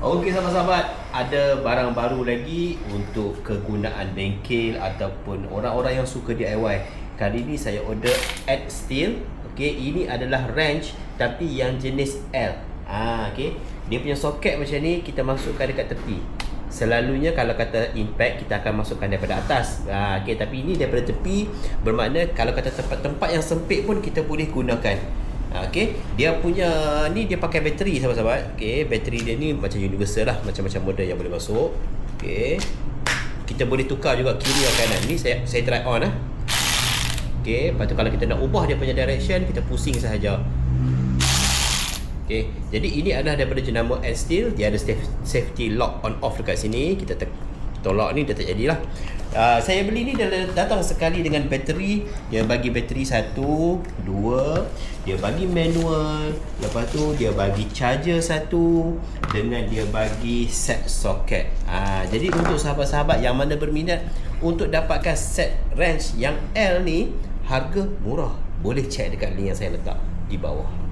Okey sahabat-sahabat, ada barang baru lagi untuk kegunaan bengkel ataupun orang-orang yang suka DIY. Kali ni saya order Ed Steel. Okey, ini adalah wrench tapi yang jenis L. Okey. Dia punya soket macam ni kita masukkan dekat tepi. Selalunya kalau kata impact kita akan masukkan daripada atas. Okey, tapi ini daripada tepi, bermakna kalau kata tempat-tempat yang sempit pun kita boleh gunakan. Okey, dia punya ni dia pakai bateri sahabat-sahabat. Okey, bateri dia ni macam universal lah, macam-macam model yang boleh masuk. Okey. Kita boleh tukar juga kiri dan kanan. Ni saya try on lah. Okey, lepas tu kalau kita nak ubah dia punya direction, kita pusing sahaja. Okey, jadi ini adalah daripada jenama Ed Steel. Dia ada safety lock on off dekat sini. Kita tolak ni dia tak jadilah. Saya beli ni dia datang sekali dengan bateri. Dia bagi bateri 1, 2, dia bagi manual, lepas tu dia bagi charger 1 dengan dia bagi set socket. Jadi untuk sahabat-sahabat yang mana berminat untuk dapatkan set wrench yang L ni, harga murah. Boleh check dekat link yang saya letak di bawah.